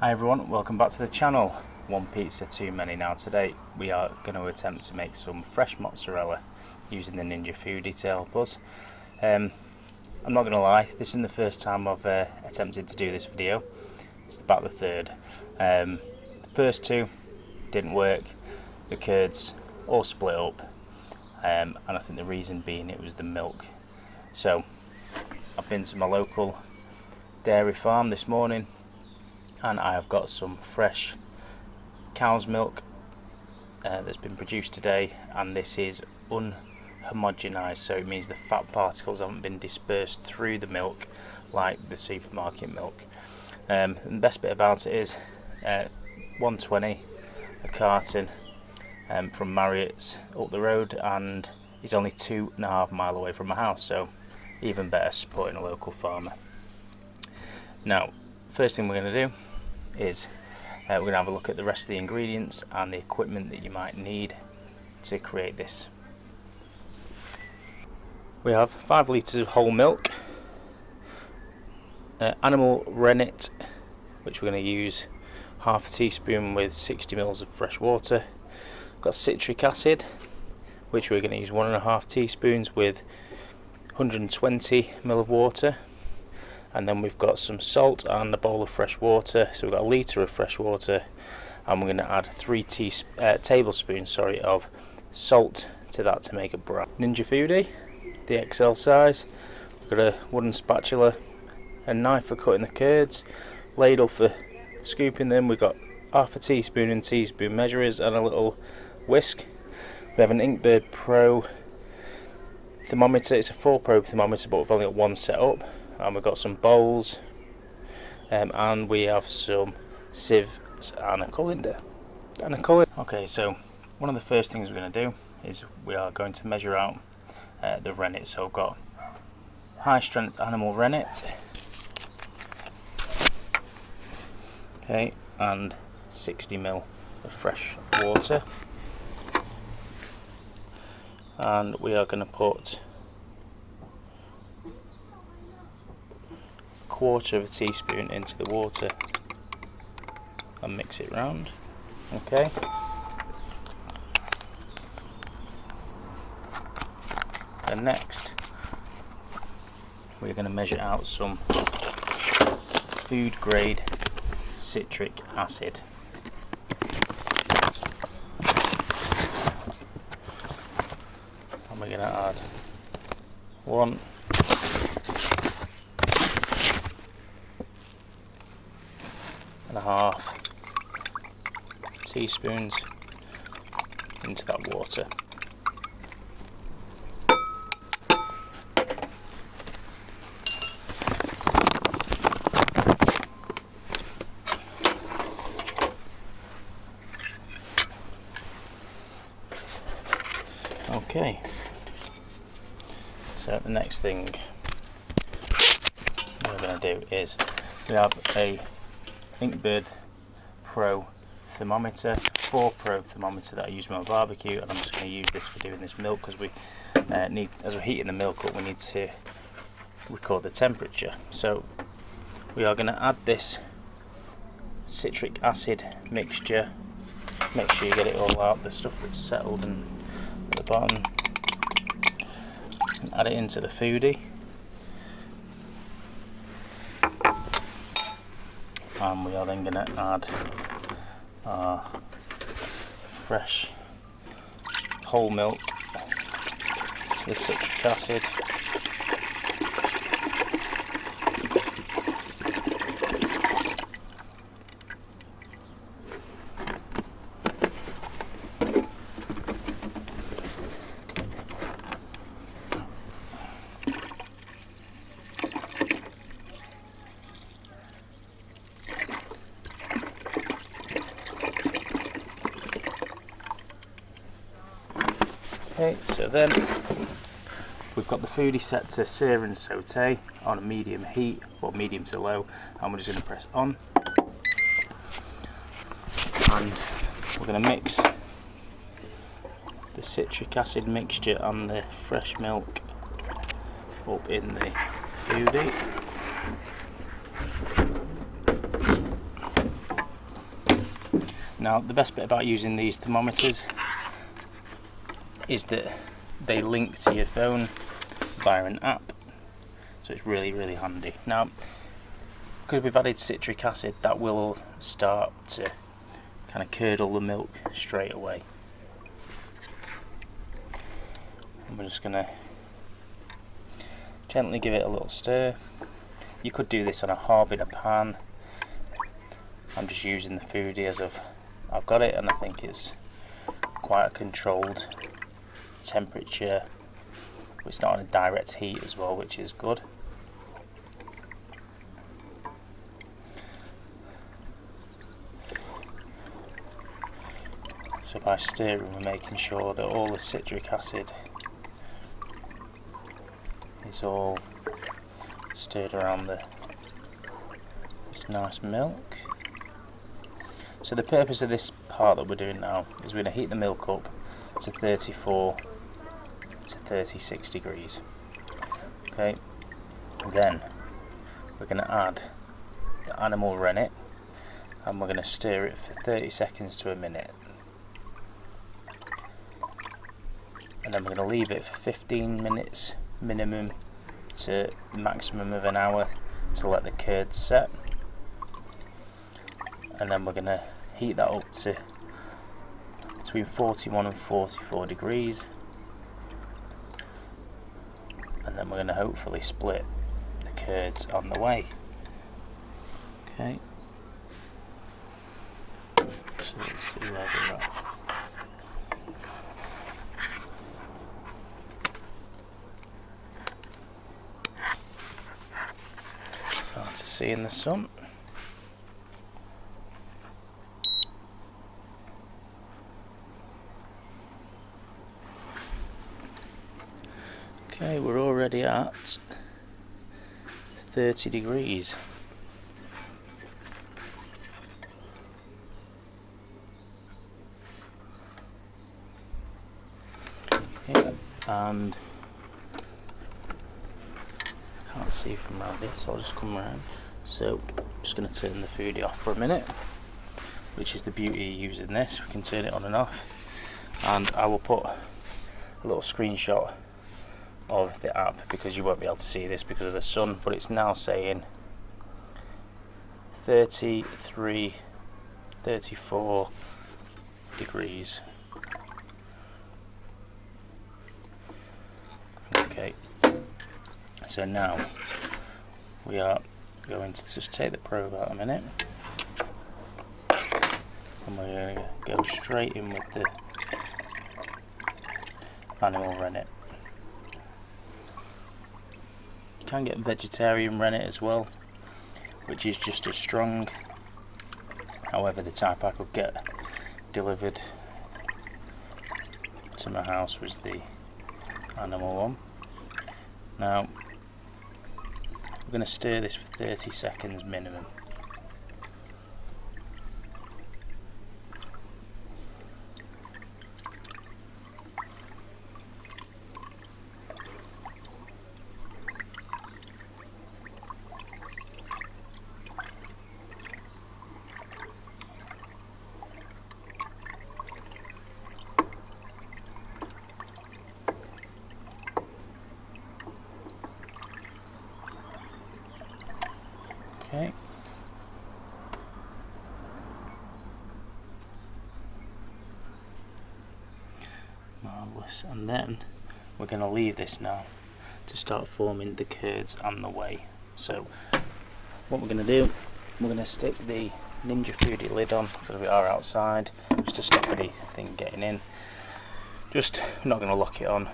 Hi everyone, welcome back to the channel. One pizza too many. Now today we are going to attempt to make some fresh mozzarella using the Ninja Foodi to help us. I'm not going to lie, this isn't the first time I've attempted to do this video. It's about the third. The first two didn't work, the curds all split up, and I think the reason being it was the milk. So I've been to my local dairy farm this morning and I have got some fresh cow's milk that's been produced today, and this is unhomogenised, so it means the fat particles haven't been dispersed through the milk like the supermarket milk. And the best bit about it is $1.20 a carton from Marriott's up the road, and he's only 2.5 miles away from my house, so even better supporting a local farmer. Now, first thing we're going to do is we're going to have a look at the rest of the ingredients and the equipment that you might need to create this. We have 5 litres of whole milk, animal rennet, which we're going to use half a teaspoon with 60 ml of fresh water. We've got citric acid, which we're going to use 1.5 teaspoons with 120 ml of water. And then we've got some salt and a bowl of fresh water, so we've got a litre of fresh water, and we're going to add 3 tablespoons of salt to that to make a broth. Ninja Foodi, the XL size. We've got a wooden spatula, a knife for cutting the curds, ladle for scooping them. We've got half a teaspoon and teaspoon measurers and a little whisk. We have an Inkbird Pro thermometer. It's a 4-probe thermometer, but we've only got one set up. And we've got some bowls, and we have some sieves and a colander. Okay, so one of the first things we're going to do is we are going to measure out the rennet. So I've got high strength animal rennet, okay, and 60 ml of fresh water, and we are going to put 1/4 of a teaspoon into the water and mix it round. Okay. And next we're going to measure out some food grade citric acid. And we're going to add 1 1/2 teaspoons into that water. Okay, so the next thing we're going to do is we have a Inkbird Pro thermometer, 4-probe thermometer that I use with my barbecue, and I'm just going to use this for doing this milk because we need, as we're heating the milk up, we need to record the temperature. So we are going to add this citric acid mixture. Make sure you get it all out, the stuff that's settled and at the bottom, and add it into the Foodi. And we are then going to add our fresh whole milk to the citric acid. Okay, so then we've got the Foodi set to sear and saute on a medium heat, or medium to low, and we're just going to press on. And we're going to mix the citric acid mixture and the fresh milk up in the Foodi. Now the best bit about using these thermometers is that they link to your phone via an app, so it's really handy. Now because we've added citric acid, that will start to kind of curdle the milk straight away. And we're just going to gently give it a little stir. You could do this on a hob in a pan. I'm just using the Foodi as I've got it, and I think it's quite a controlled temperature. It's not on a direct heat as well, which is good. So by stirring, we're making sure that all the citric acid is all stirred around this nice milk. So the purpose of this part that we're doing now is we're going to heat the milk up to 34 to 36 degrees. Okay, then we're going to add the animal rennet, and we're going to stir it for 30 seconds to a minute. And then we're going to leave it for 15 minutes minimum to maximum of an hour to let the curds set. And then we're going to heat that up to between 41 and 44 degrees. And then we're going to hopefully split the curds on the way. Okay. So let's see where we're at. Hard to see in the sun. Okay, we're already at 30 degrees. Okay, and can't see from around here, so I'll just come around. So I'm just going to turn the Foodi off for a minute, which is the beauty of using this. We can turn it on and off, and I will put a little screenshot of the app because you won't be able to see this because of the sun, but it's now saying 33, 34 degrees. Okay, so now we are going to just take the probe out a minute, and we're going to go straight in with the animal rennet. You can get vegetarian rennet as well, which is just as strong. However, the type I could get delivered to my house was the animal one. Now we're going to stir this for 30 seconds minimum. Okay. Marvellous. And then we're going to leave this now to start forming the curds and the whey. So what we're going to do, we're going to stick the Ninja Foodi lid on because we are outside, just to stop anything getting in. Just, we're not going to lock it on,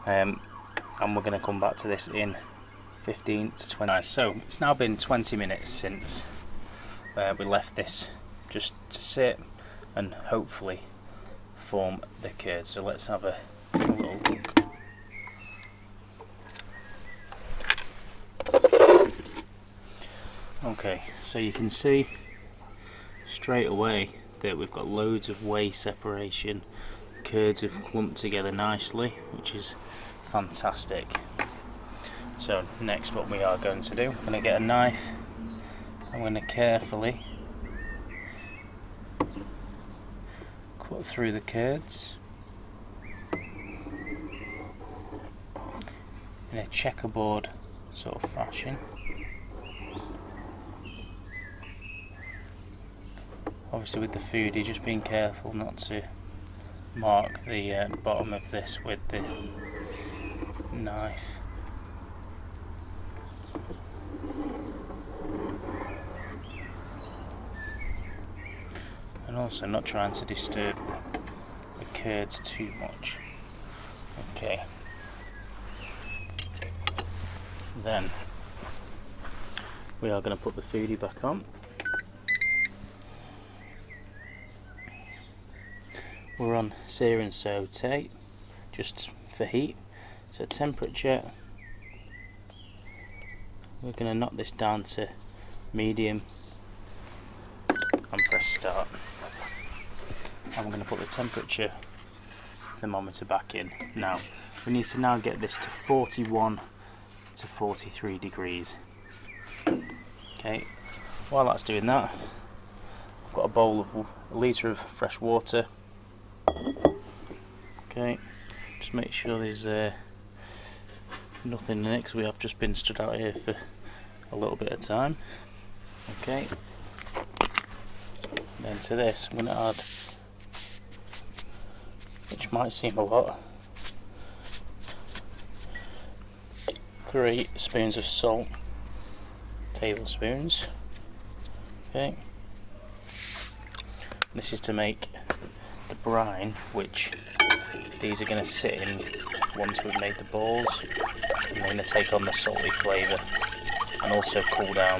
and we're going to come back to this in 15 to 20. So it's now been 20 minutes since we left this just to sit and hopefully form the curds. So let's have a little look. Okay, so you can see straight away that we've got loads of whey separation. Curds have clumped together nicely, which is fantastic. So next, what we are going to do, I'm going to get a knife. I'm going to carefully cut through the curds in a checkerboard sort of fashion. Obviously with the Foodi, just being careful not to mark the bottom of this with the knife. And also not trying to disturb the curds too much. Okay. Then we are going to put the Foodi back on. We're on sear and saute, just for heat. So temperature, we're going to knock this down to medium and press start. I'm going to put the temperature thermometer back in. Now, we need to now get this to 41 to 43 degrees. Okay, while that's doing that, I've got a bowl of a litre of fresh water. Okay, just make sure there's nothing in it because we have just been stood out here for a little bit of time. Okay, then to this I'm going to add, which might seem a lot, 3 spoons of salt, tablespoons. Okay, this is to make the brine, which these are going to sit in once we've made the balls, and they're going to take on the salty flavour and also cool down.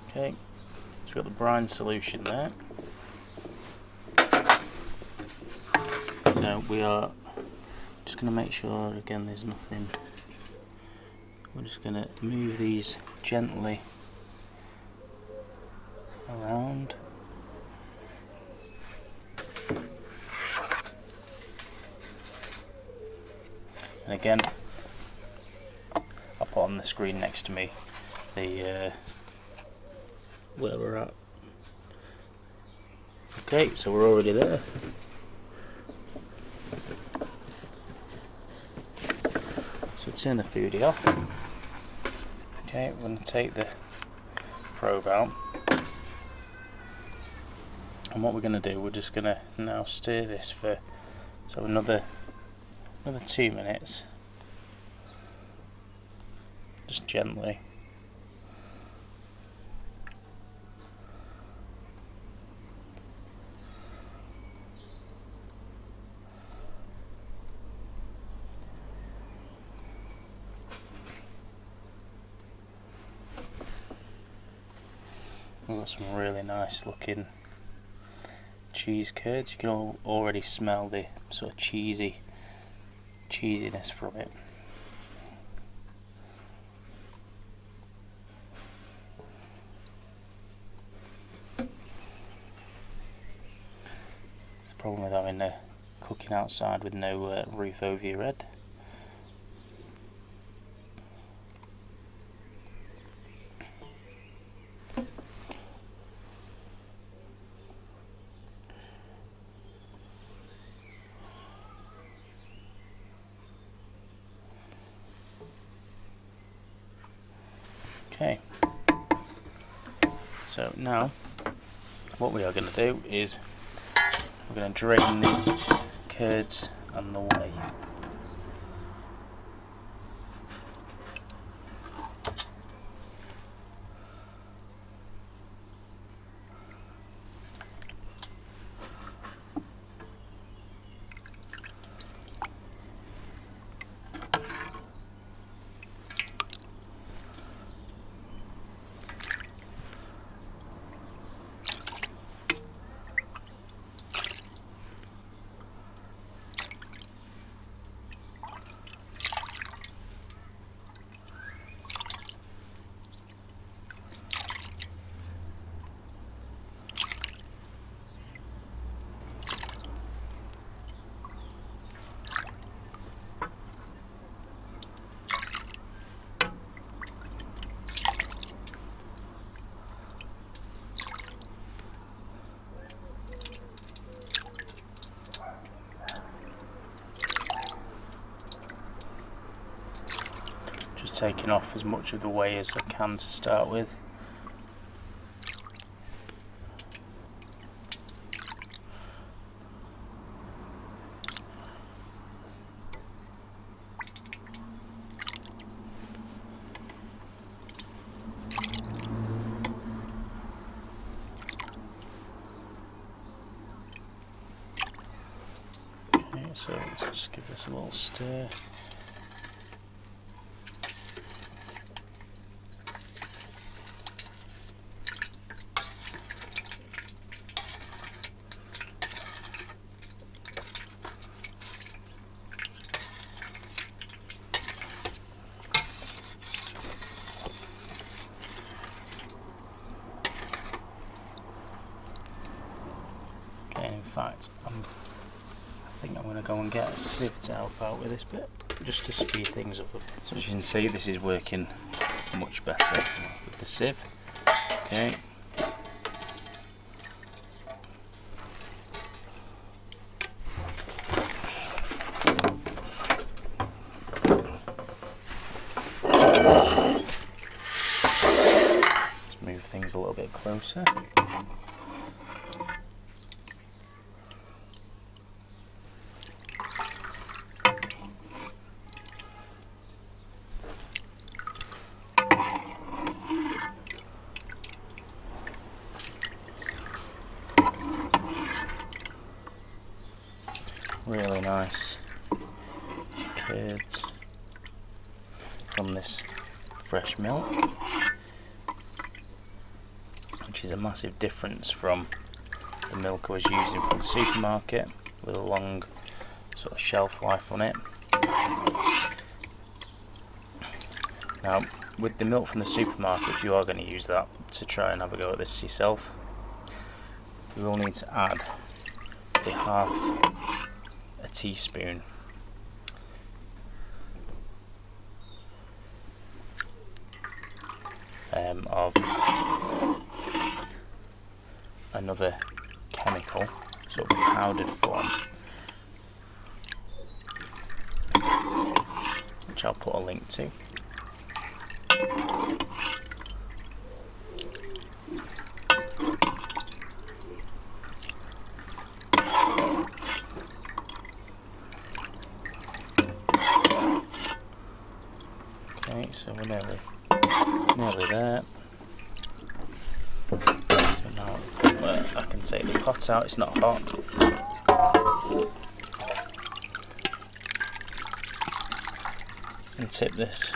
Okay, so we've got the brine solution there. So we are just going to make sure again there's nothing. We're just going to move these gently around. And again, I'll put on the screen next to me the where we're at. Okay, so we're already there. So turn the Foodi off. Okay, we're going to take the probe out, and what we're going to do, we're just going to now stir this for another 2 minutes, just gently. We've got some really nice looking cheese curds. You can already smell the sort of cheesiness from it. It's the problem with having cooking outside with no roof over your head. Okay, so now what we are going to do is we're going to drain the curds on the whey. taking off as much of the whey as I can to start with. So let's just give this a little stir. Okay, in fact, I think I'm going to go and get a sieve to help out with this bit, just to speed things up. So as you can see, this is working much better with the sieve. Okay. Let's move things a little bit closer. Really nice curds from this fresh milk, which is a massive difference from the milk I was using from the supermarket with a long sort of shelf life on it. Now, with the milk from the supermarket, if you are going to use that to try and have a go at this yourself, you will need to add a half a teaspoon of another chemical, sort of powdered form, which I'll put a link to. Okay, so we're nearly there. So now I can take the pot out, it's not hot. And tip this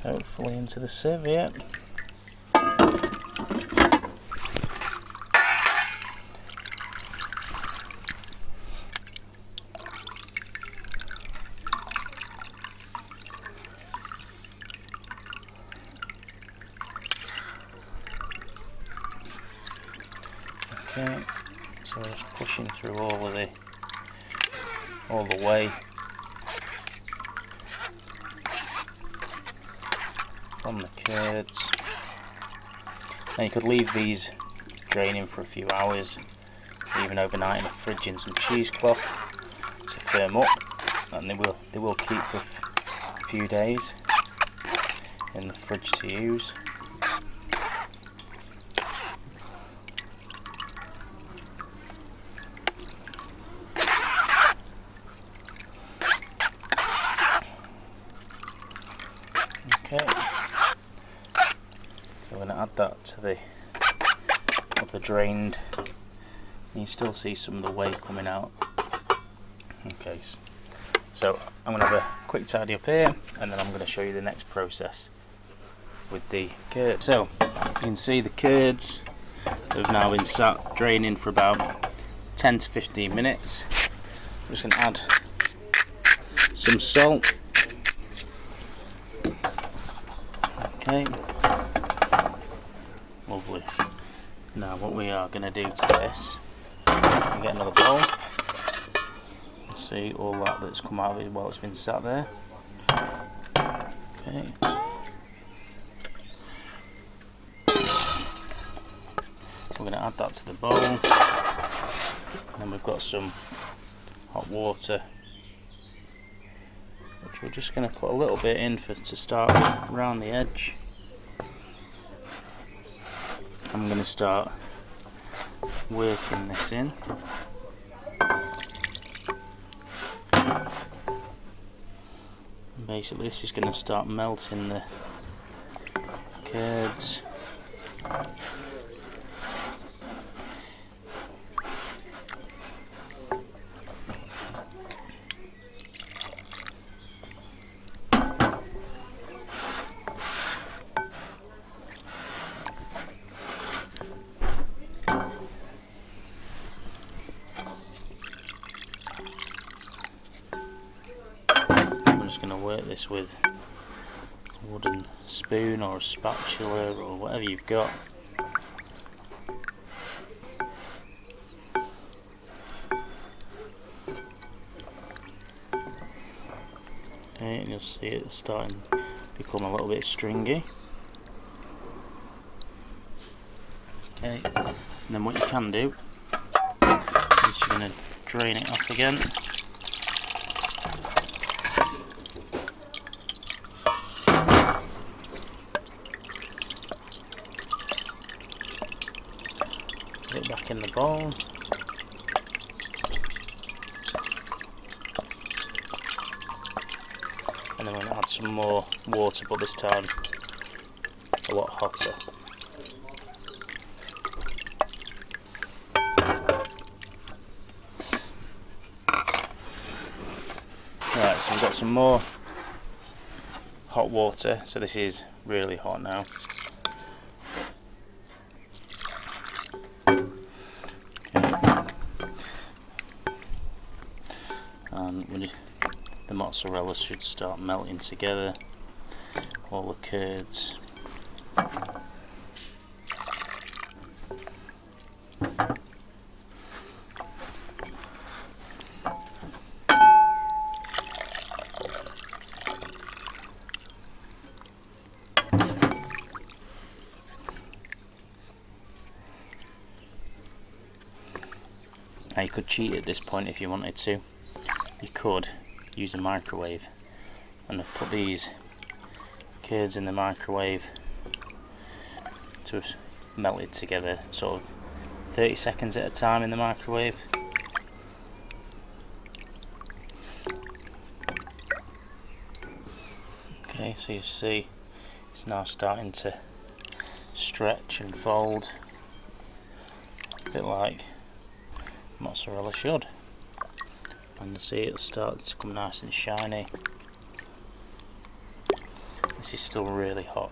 hopefully into the sieve, yeah. Okay, so just pushing through all the way from the curds. Now you could leave these draining for a few hours, even overnight in the fridge in some cheesecloth to firm up, and they will keep for a few days in the fridge to use. Okay, so we're going to add that to the drained. You still see some of the whey coming out. Okay, so I'm going to have a quick tidy up here, and then I'm going to show you the next process with the curds. So you can see the curds have now been sat draining for about 10 to 15 minutes. I'm just going to add some salt. Okay, lovely. Now what we are going to do to this, we'll get another bowl and see all that's come out of it while it's been sat there. Okay. We're going to add that to the bowl, and then we've got some hot water, which we're just going to put a little bit in to start around the edge. I'm going to start working this in. Basically this is going to start melting the curds. I'm just going to work this with a wooden spoon or a spatula or whatever you've got. Okay, and you'll see it starting to become a little bit stringy. Okay, and then what you can do is you're going to drain it off again. Put it back in the bowl. And then we're going to add some more water, but this time a lot hotter. Right, so we've got some more hot water, so this is really hot now. And the mozzarella should start melting together, all the curds. Now you could cheat at this point if you wanted to. You could use a microwave, and I've put these curds in the microwave to have melted together, sort of 30 seconds at a time in the microwave. Okay, so you see it's now starting to stretch and fold, a bit like mozzarella should. And you see it'll start to come nice and shiny. This is still really hot.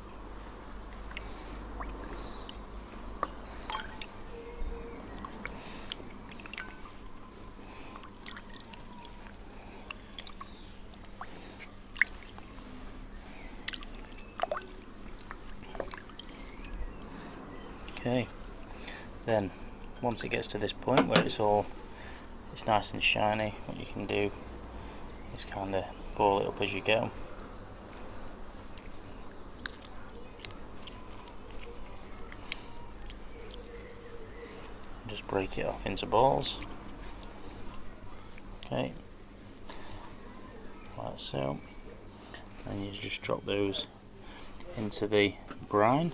Okay, then once it gets to this point where it's nice and shiny, what you can do is kind of ball it up as you go. Just break it off into balls. Okay, like so. And you just drop those into the brine.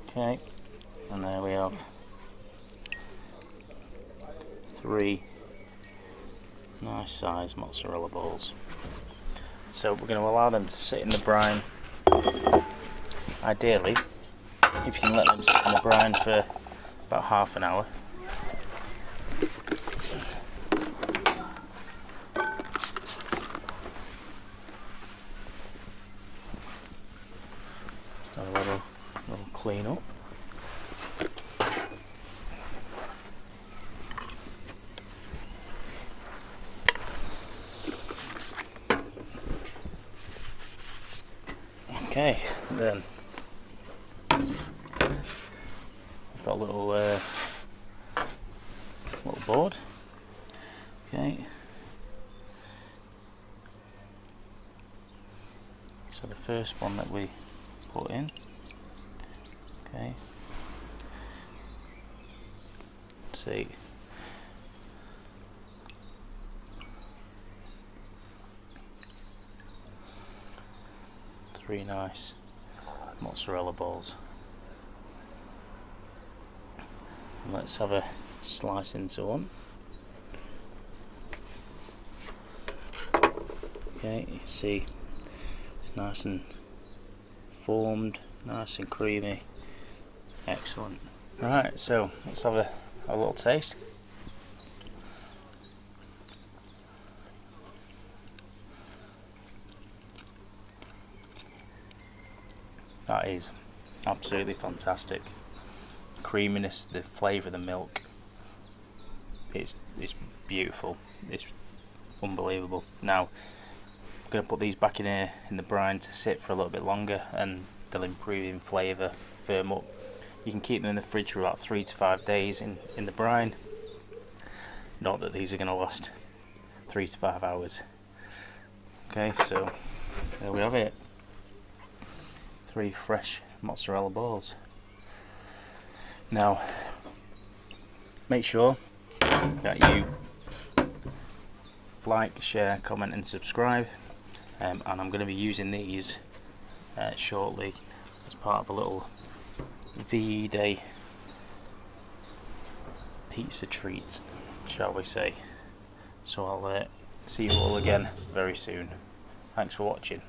Okay, and there we have 3 nice sized mozzarella balls. So we're going to allow them to sit in the brine. Ideally, if you can let them sit in the brine for about half an hour. A little clean up. Okay, then got a little little board. Okay. So the first one that we put in. Okay. Let's see. Three nice mozzarella balls. And let's have a slice into one. Okay, you see it's nice and formed, nice and creamy. Excellent. Right, so let's have a little taste. That is absolutely fantastic. Creaminess, the flavour of the milk. It's beautiful. It's unbelievable. Now I'm going to put these back in the brine to sit for a little bit longer, and they'll improve in flavour, firm up. You can keep them in the fridge for about 3 to 5 days in the brine. Not that these are going to last 3 to 5 hours. Okay, so there we have it. 3 fresh mozzarella balls. Now, make sure that you like, share, comment and subscribe, and I'm going to be using these shortly as part of a little V-Day pizza treat, shall we say. So I'll see you all again very soon. Thanks for watching.